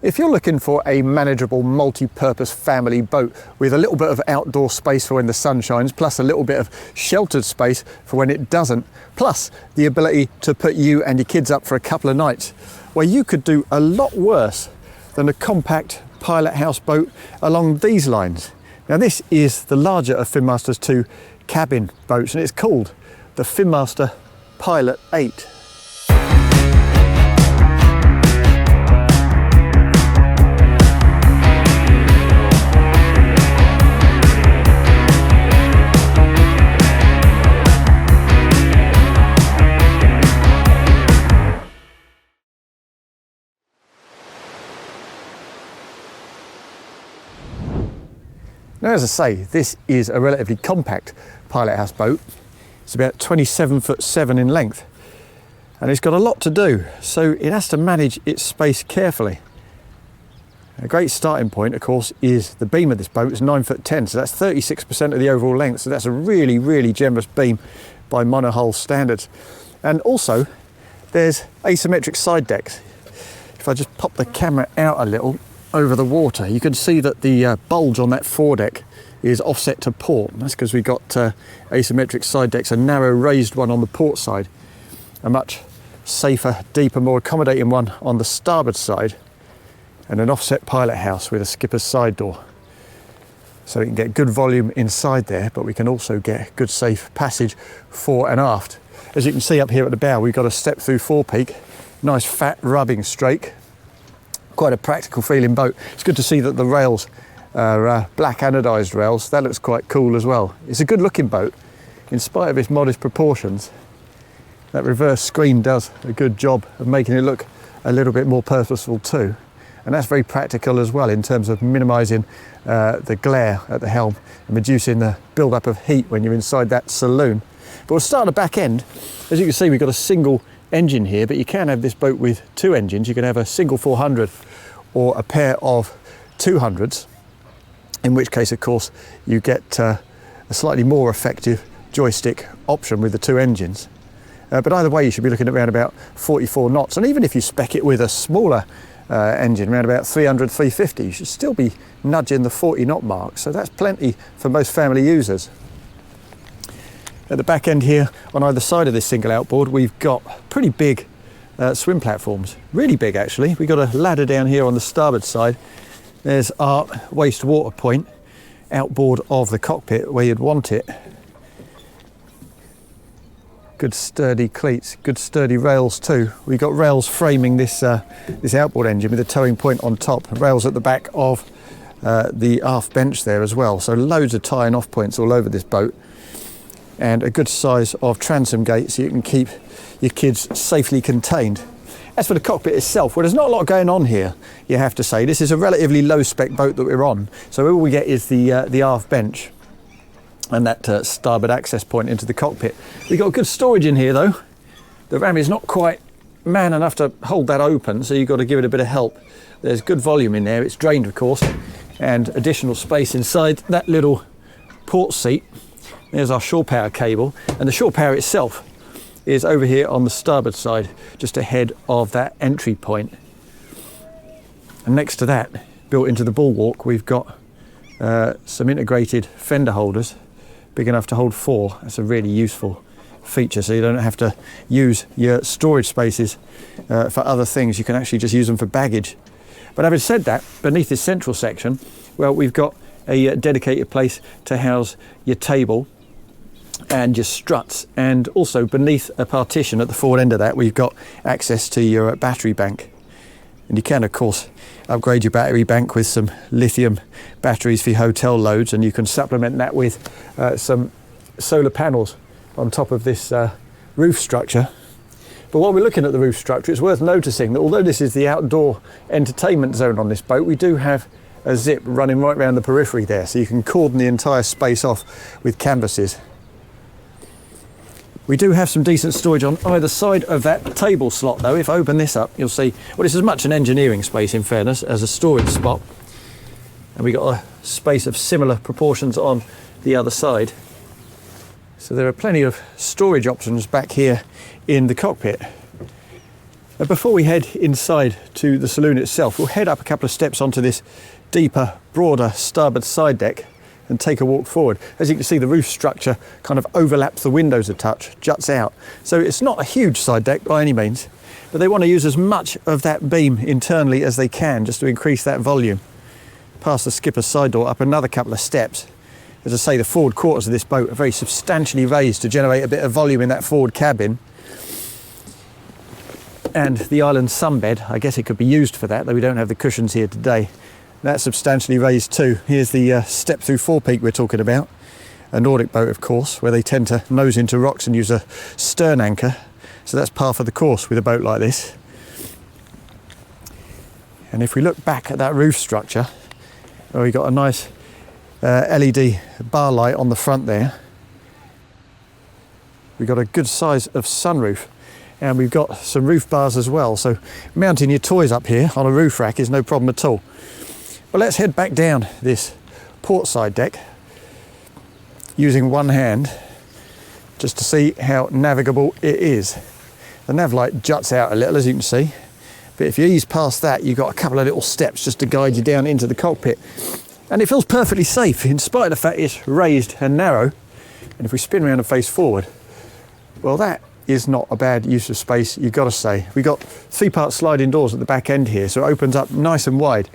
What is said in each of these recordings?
If you're looking for a manageable multi-purpose family boat with a little bit of outdoor space for when the sun shines, plus a little bit of sheltered space for when it doesn't, plus the ability to put you and your kids up for a couple of nights, well, you could do a lot worse than a compact pilot houseboat along these lines. Now this is the larger of Finnmaster's two cabin boats, and it's called the Finnmaster Pilot 8. Now, as I say, this is a relatively compact pilot house boat. It's about 27'7" in length, and it's got a lot to do, so it has to manage its space carefully. A great starting point, of course, is the beam of this boat. It's 9'10", so that's 36% of the overall length, so that's a really, really generous beam by monohull standards. And also, there's asymmetric side decks. If I just pop the camera out a little, over the water, you can see that the bulge on that foredeck is offset to port. That's because we've got asymmetric side decks, a narrow raised one on the port side, a much safer, deeper, more accommodating one on the starboard side, and an offset pilot house with a skipper's side door. So we can get good volume inside there, but we can also get good safe passage fore and aft. As you can see up here at the bow, we've got a step through forepeak, nice fat rubbing strake. Quite a practical feeling boat. It's good to see that the rails are black anodized rails. That looks quite cool as well. It's a good looking boat in spite of its modest proportions. That reverse screen does a good job of making it look a little bit more purposeful too. And that's very practical as well in terms of minimizing the glare at the helm and reducing the build-up of heat when you're inside that saloon. But we'll start at the back end. As you can see, we've got a single engine here, but you can have this boat with two engines. You can have a single 400 or a pair of 200s, in which case, of course, you get a slightly more effective joystick option with the two engines. But either way, you should be looking at around about 44 knots. And even if you spec it with a smaller engine, around about 300, 350, you should still be nudging the 40 knot mark. So that's plenty for most family users. At the back end here, on either side of this single outboard, we've got pretty big swim platforms. Really big, actually. We've got a ladder down here on the starboard side. There's our waste water point, outboard of the cockpit where you'd want it. Good sturdy cleats, good sturdy rails too. We've got rails framing this outboard engine with a towing point on top. Rails at the back of the aft bench there as well. So loads of tying off points all over this boat. And a good size of transom gate so you can keep your kids safely contained. As for the cockpit itself, well, there's not a lot going on here, you have to say. This is a relatively low spec boat that we're on, so all we get is the aft bench and that starboard access point into the cockpit. We've got good storage in here though. The ram is not quite man enough to hold that open, so you've got to give it a bit of help. There's good volume in there, it's drained of course, and additional space inside that little port seat. There's our shore power cable, and the shore power itself is over here on the starboard side, just ahead of that entry point. And next to that, built into the bulwark, we've got some integrated fender holders, big enough to hold 4. That's a really useful feature, so you don't have to use your storage spaces for other things. You can actually just use them for baggage. But having said that, beneath this central section, well, we've got a dedicated place to house your table and your struts, and also beneath a partition at the forward end of that we've got access to your battery bank. And you can of course upgrade your battery bank with some lithium batteries for your hotel loads, and you can supplement that with some solar panels on top of this roof structure. But while we're looking at the roof structure, it's worth noticing that although this is the outdoor entertainment zone on this boat, we do have a zip running right around the periphery there, so you can cordon the entire space off with canvases. We do have some decent storage on either side of that table slot though. If I open this up, you'll see, well, it's as much an engineering space in fairness as a storage spot. And we got a space of similar proportions on the other side. So there are plenty of storage options back here in the cockpit. Before we head inside to the saloon itself, we'll head up a couple of steps onto this deeper, broader starboard side deck and take a walk forward. As you can see, the roof structure kind of overlaps the windows a touch, juts out. So it's not a huge side deck by any means, but they want to use as much of that beam internally as they can just to increase that volume. Past the skipper's side door, up another couple of steps. As I say, the forward quarters of this boat are very substantially raised to generate a bit of volume in that forward cabin. And the island sunbed, I guess it could be used for that, though we don't have the cushions here today. That's substantially raised too. Here's the step through forepeak we're talking about. A Nordic boat, of course, where they tend to nose into rocks and use a stern anchor. So that's par for the course with a boat like this. And if we look back at that roof structure, well, we've got a nice LED bar light on the front there. We've got a good size of sunroof. And we've got some roof bars as well, so mounting your toys up here on a roof rack is no problem at all. Well, let's head back down this port side deck using one hand just to see how navigable it is. The nav light juts out a little, as you can see, but if you ease past that, you've got a couple of little steps just to guide you down into the cockpit. And it feels perfectly safe in spite of the fact it's raised and narrow. And if we spin around and face forward, well, that is not a bad use of space, you've got to say. We've got 3-part sliding doors at the back end here, so it opens up nice and wide.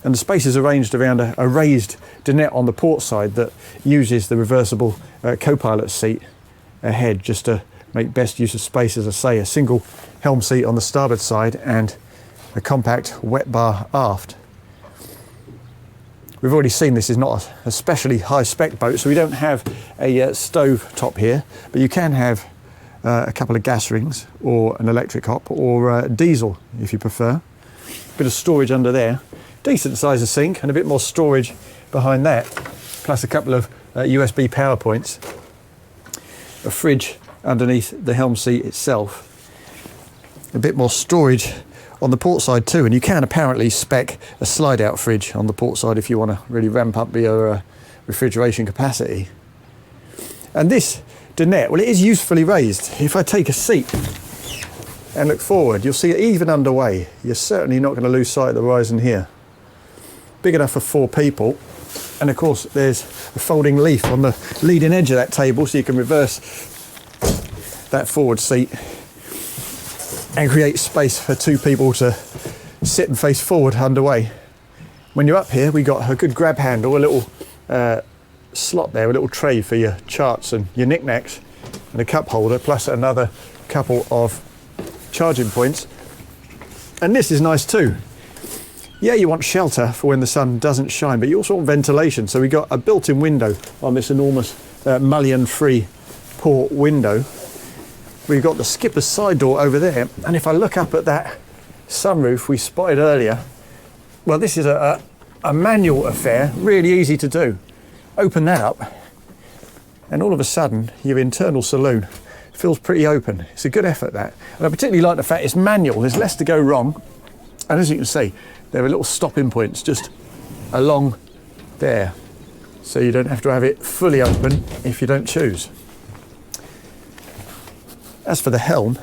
And the space is arranged around a raised dinette on the port side that uses the reversible co-pilot seat ahead just to make best use of space, as I say. A single helm seat on the starboard side and a compact wet bar aft. We've already seen this is not a especially high-spec boat, so we don't have a stove top here, but you can have a couple of gas rings or an electric hop or diesel if you prefer. Bit of storage under there, decent size of sink and a bit more storage behind that, plus a couple of USB power points, a fridge underneath the helm seat itself, a bit more storage on the port side too, and you can apparently spec a slide out fridge on the port side if you want to really ramp up your refrigeration capacity. And this dinette, well, it is usefully raised. If I take a seat and look forward, you'll see it even underway. You're certainly not going to lose sight of the horizon here. Big enough for 4 people. And of course, there's a folding leaf on the leading edge of that table, so you can reverse that forward seat and create space for 2 people to sit and face forward underway. When you're up here, we got a good grab handle, a little slot there, a little tray for your charts and your knickknacks, and a cup holder, plus another couple of charging points. And this is nice too. Yeah, you want shelter for when the sun doesn't shine, but you also want ventilation. So we got a built-in window on this enormous mullion-free port window. We've got the skipper's side door over there, and if I look up at that sunroof we spotted earlier, well, this is a manual affair, really easy to do. Open that up, and all of a sudden your internal saloon feels pretty open. It's a good effort, that. And I particularly like the fact it's manual. There's less to go wrong, and as you can see, there are little stopping points just along there, so you don't have to have it fully open if you don't choose. As for the helm,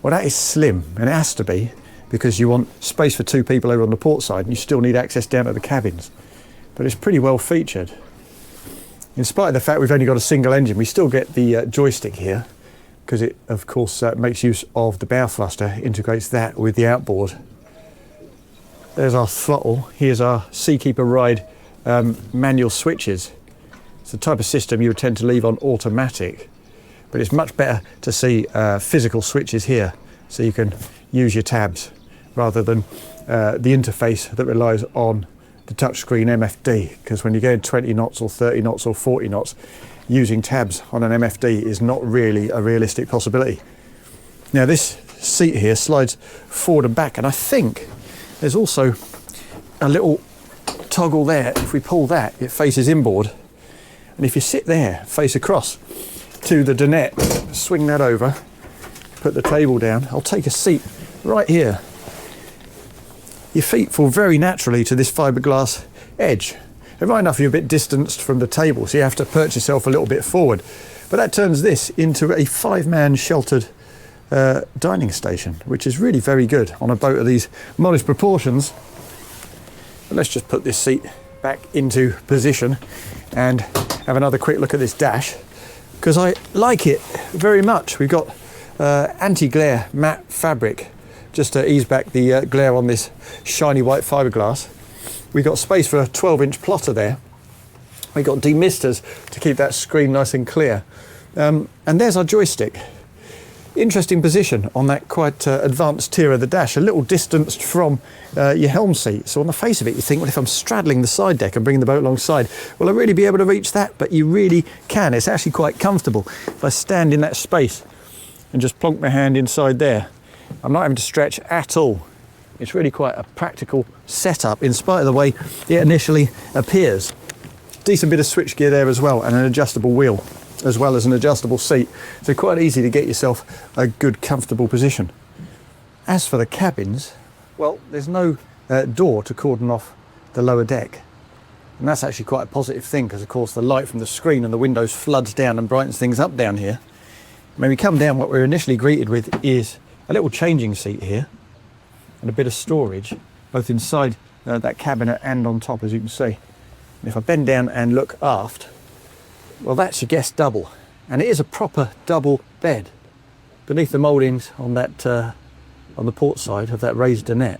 well, that is slim, and it has to be, because you want space for 2 people over on the port side and you still need access down to the cabins. But it's pretty well featured. In spite of the fact we've only got a single engine, we still get the joystick here, because it, of course, makes use of the bow thruster, integrates that with the outboard. There's our throttle. Here's our Seakeeper Ride manual switches. It's the type of system you would tend to leave on automatic, but it's much better to see physical switches here, so you can use your tabs rather than the interface that relies on the touchscreen MFD, because when you go 20 knots or 30 knots or 40 knots, using tabs on an MFD is not really a realistic possibility. Now this seat here slides forward and back, and I think there's also a little toggle there. If we pull that, it faces inboard, and if you sit there, face across to the dinette, swing that over, put the table down, I'll take a seat right here. Your feet fall very naturally to this fiberglass edge. Right enough, you're a bit distanced from the table, so you have to perch yourself a little bit forward. But that turns this into a 5-man sheltered dining station, which is really very good on a boat of these modest proportions. But let's just put this seat back into position and have another quick look at this dash, because I like it very much. We've got anti-glare matte fabric just to ease back the glare on this shiny white fiberglass. We've got space for a 12-inch plotter there. We've got demisters to keep that screen nice and clear. And there's our joystick. Interesting position on that quite advanced tier of the dash, a little distanced from your helm seat. So on the face of it, you think, well, if I'm straddling the side deck and bringing the boat alongside, will I really be able to reach that? But you really can. It's actually quite comfortable. If I stand in that space and just plonk my hand inside there, I'm not having to stretch at all. It's really quite a practical setup in spite of the way it initially appears. Decent bit of switchgear there as well, and an adjustable wheel, as well as an adjustable seat. So quite easy to get yourself a good, comfortable position. As for the cabins, well, there's no door to cordon off the lower deck. And that's actually quite a positive thing, because of course the light from the screen and the windows floods down and brightens things up down here. When we come down, what we're initially greeted with is a little changing seat here and a bit of storage, both inside that cabinet and on top, as you can see. And if I bend down and look aft, well, that's your guest double, and it is a proper double bed beneath the mouldings on that on the port side of that raised dinette.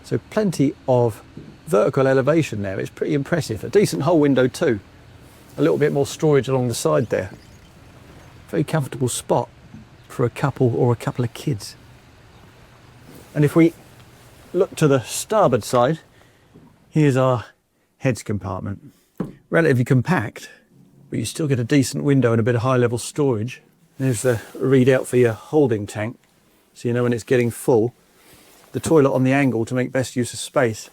So plenty of vertical elevation there. It's pretty impressive. A decent hull window too. A little bit more storage along the side there. Very comfortable spot for a couple or a couple of kids. And if we look to the starboard side, here's our heads compartment. Relatively compact, but you still get a decent window and a bit of high level storage. There's the readout for your holding tank, so you know when it's getting full. The toilet on the angle to make best use of space.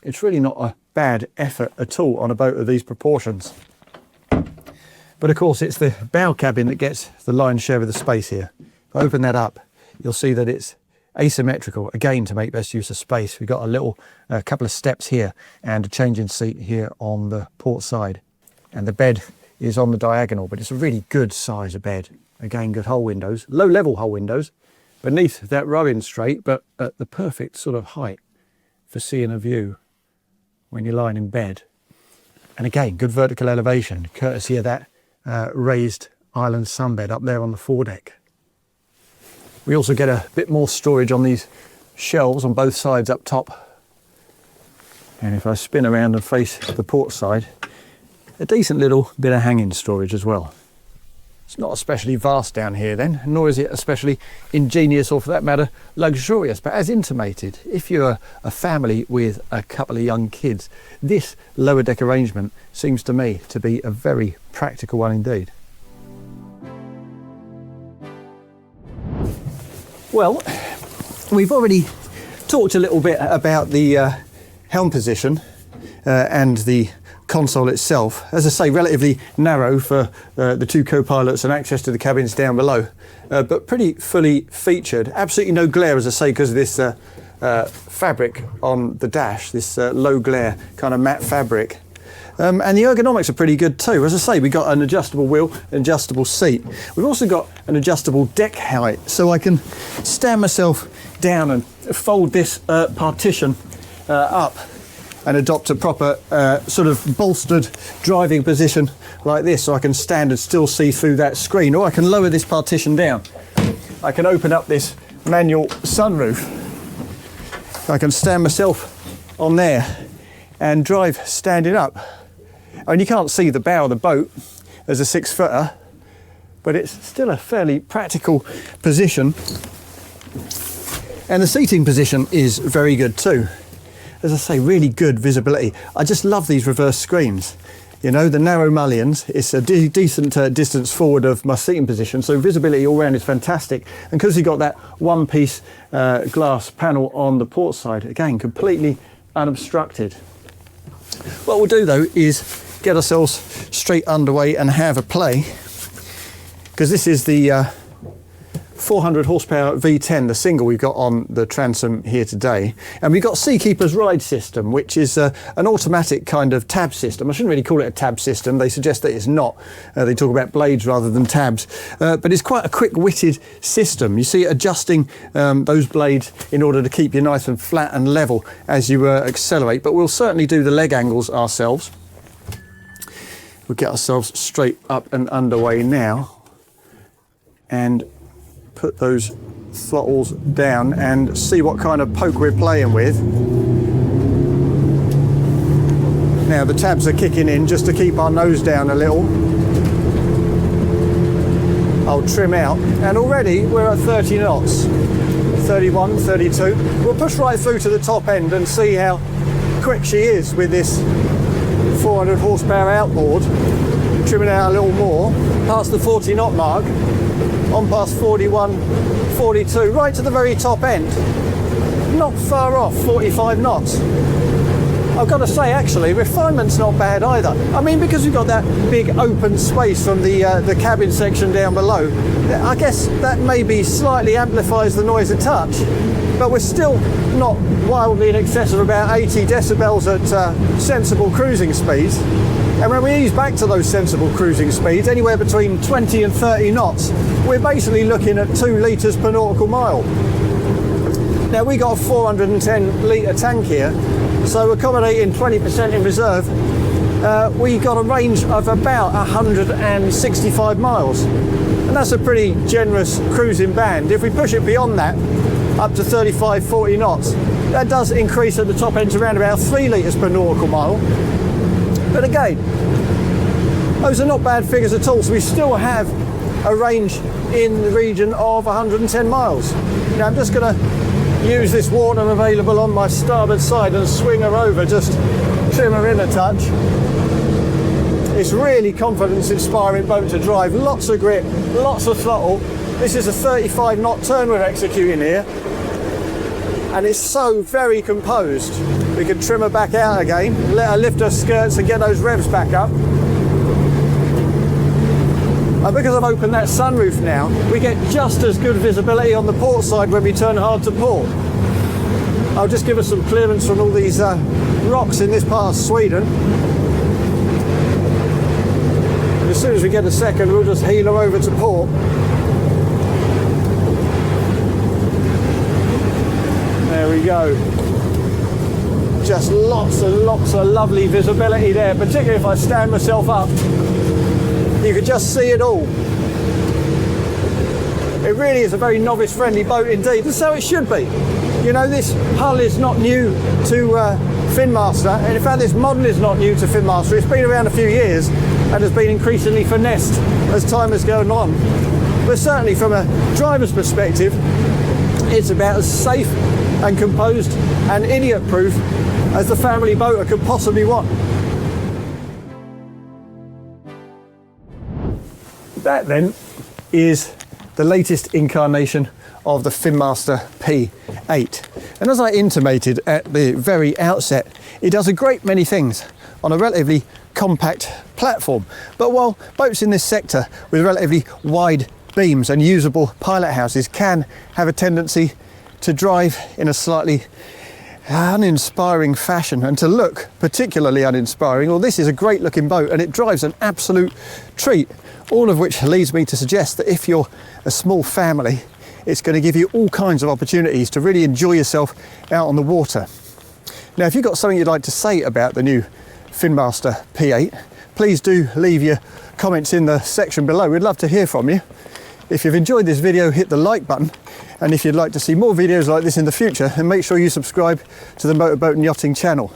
It's really not a bad effort at all on a boat of these proportions. But of course it's the bow cabin that gets the lion's share of the space here. If I open that up, you'll see that it's asymmetrical, again to make best use of space. We've got a little couple of steps here and a changing seat here on the port side. And the bed is on the diagonal, but it's a really good size of bed. Again, good hull windows, low level hull windows beneath that rowing straight, but at the perfect sort of height for seeing a view when you're lying in bed. And again, good vertical elevation, courtesy of that raised island sunbed up there on the foredeck. We also get a bit more storage on these shelves on both sides up top. And if I spin around and face the port side, a decent little bit of hanging storage as well. It's not especially vast down here then, nor is it especially ingenious or for that matter luxurious, but as intimated, if you're a family with a couple of young kids, this lower deck arrangement seems to me to be a very practical one indeed. Well, we've already talked a little bit about the helm position and the console itself. As I say, relatively narrow for the two co-pilots and access to the cabins down below, but pretty fully featured. Absolutely no glare, as I say, because of this fabric on the dash, this low glare kind of matte fabric. And the ergonomics are pretty good too. As I say, we've got an adjustable wheel, an adjustable seat. We've also got an adjustable deck height, so I can stand myself down and fold this partition up and adopt a proper sort of bolstered driving position like this, so I can stand and still see through that screen. Or I can lower this partition down. I can open up this manual sunroof. I can stand myself on there and drive standing up. I mean, you can't see the bow of the boat as a 6-footer, but it's still a fairly practical position. And the seating position is very good too. As I say, really good visibility. I just love these reverse screens. You know, the narrow mullions, it's a decent distance forward of my seating position, so visibility all round is fantastic. And because you've got that one-piece glass panel on the port side, again, completely unobstructed. What we'll do though is get ourselves straight underway and have a play, because this is the 400 horsepower V10, the single we've got on the transom here today. And we've got Seakeeper's Ride system, which is an automatic kind of tab system. I shouldn't really call it a tab system. They suggest that it's not. They talk about blades rather than tabs. But it's quite a quick-witted system. You see it adjusting those blades in order to keep you nice and flat and level as you accelerate. But we'll certainly do the leg angles ourselves. We'll get ourselves straight up and underway now and put those throttles down and see what kind of poke we're playing with. Now the tabs are kicking in just to keep our nose down a little. I'll trim out, and already we're at 30 knots, 31, 32. We'll push right through to the top end and see how quick she is with this 400 horsepower outboard. Trimming out a little more, past the 40 knot mark, on past 41, 42, right to the very top end. Not far off 45 knots. I've got to say, actually, refinement's not bad either. I mean, because we've got that big open space from the cabin section down below, I guess that maybe slightly amplifies the noise a touch, but we're still not wildly in excess of about 80 decibels at sensible cruising speeds. And when we ease back to those sensible cruising speeds, anywhere between 20 and 30 knots, we're basically looking at 2 litres per nautical mile. Now, we got a 410 litre tank here, so accommodating 20% in reserve, we got a range of about 165 miles. And that's a pretty generous cruising band. If we push it beyond that, up to 35, 40 knots, that does increase at the top end to around about 3 litres per nautical mile. But again, those are not bad figures at all, so we still have a range in the region of 110 miles. Now I'm just going to use this water available on my starboard side and swing her over, just trim her in a touch. It's really confidence-inspiring boat to drive, lots of grip, lots of throttle. This is a 35 knot turn we're executing here, and it's so very composed. We can trim her back out again, let her lift her skirts and get those revs back up. And because I've opened that sunroof now, we get just as good visibility on the port side when we turn hard to port. I'll just give us some clearance from all these rocks in this part of Sweden. And as soon as we get a second, we'll just heel her over to port. There we go. Just lots and lots of lovely visibility there, particularly if I stand myself up. You can just see it all. It really is a very novice-friendly boat indeed, and so it should be. You know, this hull is not new to Finnmaster, and in fact this model is not new to Finnmaster. It's been around a few years and has been increasingly finessed as time has gone on. But certainly from a driver's perspective, it's about as safe and composed and idiot-proof as the family boater could possibly want. That then is the latest incarnation of the Finnmaster P8. And as I intimated at the very outset, it does a great many things on a relatively compact platform. But while boats in this sector with relatively wide beams and usable pilot houses can have a tendency to drive in a slightly uninspiring fashion and to look particularly uninspiring, well, this is a great looking boat and it drives an absolute treat. All of which leads me to suggest that if you're a small family, it's going to give you all kinds of opportunities to really enjoy yourself out on the water. Now, if you've got something you'd like to say about the new Finnmaster P8, please do leave your comments in the section below. We'd love to hear from you. If you've enjoyed this video, hit the like button. And if you'd like to see more videos like this in the future, then make sure you subscribe to the Motorboat and Yachting channel.